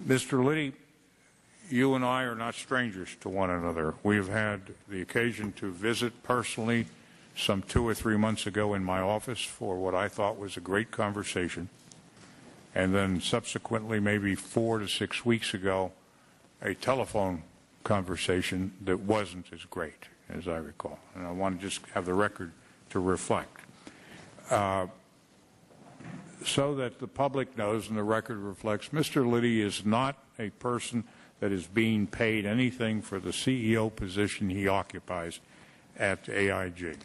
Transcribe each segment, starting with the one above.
Mr. Liddy, you and I are not strangers to one another. We've had the occasion to visit personally some 2 or 3 months ago in my office for what I thought was a great conversation. And then subsequently, maybe 4 to 6 weeks ago, a telephone conversation that wasn't as great, as I recall. And I want to just have the record to reflect. So that the public knows and the record reflects, Mr. Liddy is not a person that is being paid anything for the CEO position he occupies at AIG.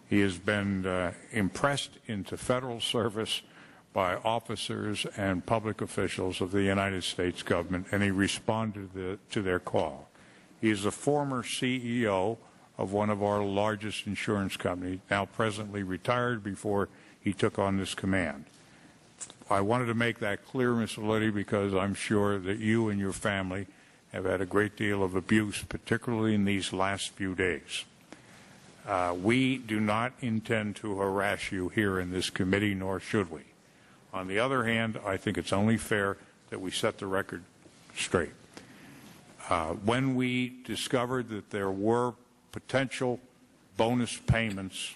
He has been impressed into federal service by officers and public officials of the United States government, and he responded to their call. He is a former CEO of one of our largest insurance companies, now presently retired before he took on this command. I wanted to make that clear, Mr. Liddy, because I'm sure that you and your family have had a great deal of abuse, particularly in these last few days. We do not intend to harass you here in this committee, nor should we. On the other hand, I think it's only fair that we set the record straight. When we discovered that there were potential bonus payments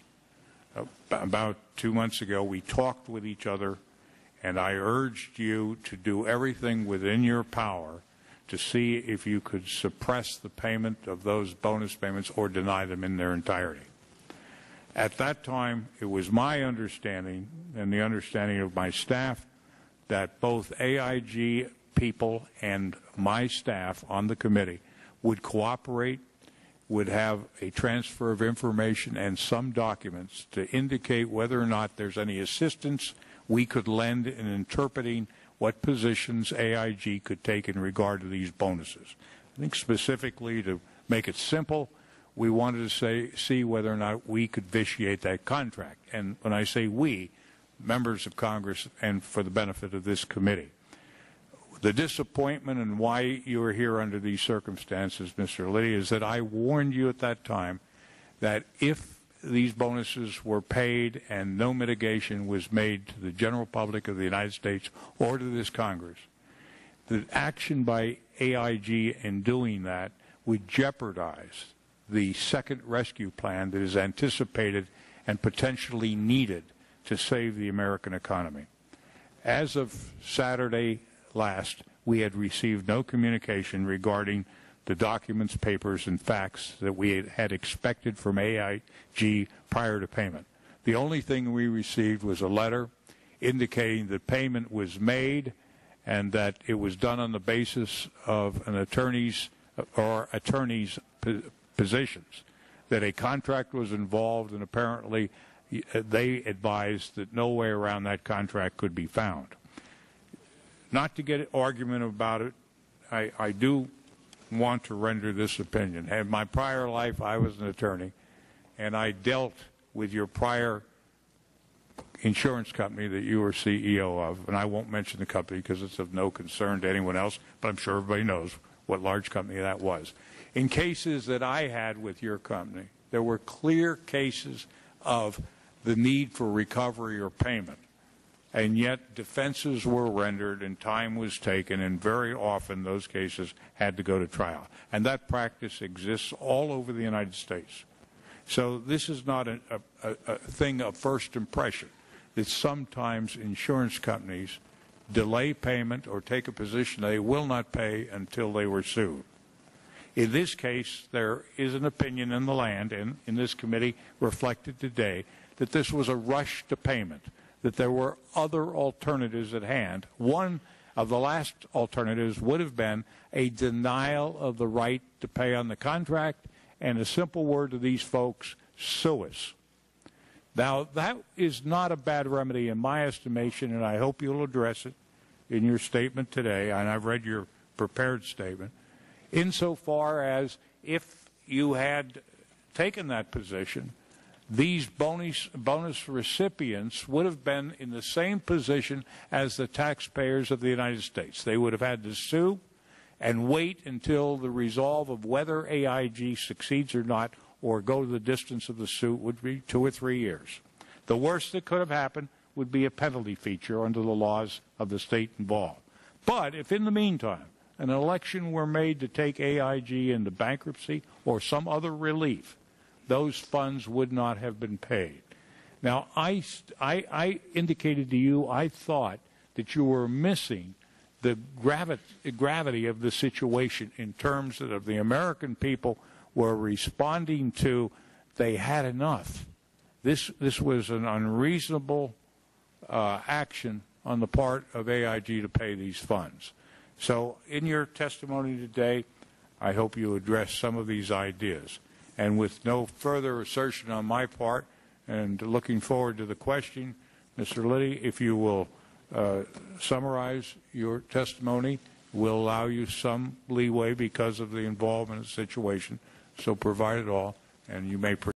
about 2 months ago, we talked with each other, and I urged you to do everything within your power to see if you could suppress the payment of those bonus payments or deny them in their entirety. At that time, it was my understanding and the understanding of my staff that both AIG people and my staff on the committee would cooperate, would have a transfer of information and some documents to indicate whether or not there's any assistance we could lend in interpreting what positions AIG could take in regard to these bonuses. I think specifically, to make it simple, we wanted to see whether or not we could vitiate that contract. And when I say we, members of Congress and for the benefit of this committee. The disappointment and why you are here under these circumstances, Mr. Liddy, is that I warned you at that time that if these bonuses were paid and no mitigation was made to the general public of the United States or to this Congress, the action by AIG in doing that would jeopardize the second rescue plan that is anticipated and potentially needed to save the American economy. As of Saturday last, we had received no communication regarding the documents, papers, and facts that we had expected from AIG prior to payment. The only thing we received was a letter indicating that payment was made and that it was done on the basis of an attorney's positions, that a contract was involved, and apparently they advised that no way around that contract could be found. Not to get an argument about it, I do want to render this opinion. In my prior life, I was an attorney, and I dealt with your prior insurance company that you were CEO of, and I won't mention the company because it's of no concern to anyone else, but I'm sure everybody knows what large company that was. In cases that I had with your company, there were clear cases of the need for recovery or payment, and yet defenses were rendered and time was taken, and very often those cases had to go to trial. And that practice exists all over the United States. So this is not a thing of first impression, that sometimes insurance companies delay payment or take a position they will not pay until they were sued. In this case, there is an opinion in the land and in this committee reflected today that this was a rush to payment, that there were other alternatives at hand. One of the last alternatives would have been a denial of the right to pay on the contract and a simple word to these folks, sue us. Now, that is not a bad remedy in my estimation, and I hope you'll address it in your statement today, and I've read your prepared statement, insofar as if you had taken that position, these bonus recipients would have been in the same position as the taxpayers of the United States. They would have had to sue and wait until the resolve of whether AIG succeeds or not, or go to the distance of the suit, would be 2 or 3 years. The worst that could have happened would be a penalty feature under the laws of the state involved. But if in the meantime an election were made to take AIG into bankruptcy or some other relief, those funds would not have been paid. Now, I indicated to you I thought that you were missing the gravity of the situation in terms of the American people were responding to they had enough. This was an unreasonable action on the part of AIG to pay these funds. So in your testimony today, I hope you address some of these ideas. And with no further assertion on my part, and looking forward to the question, Mr. Liddy, if you will summarize your testimony, we'll allow you some leeway because of the involvement in the situation. So provide it all, and you may proceed.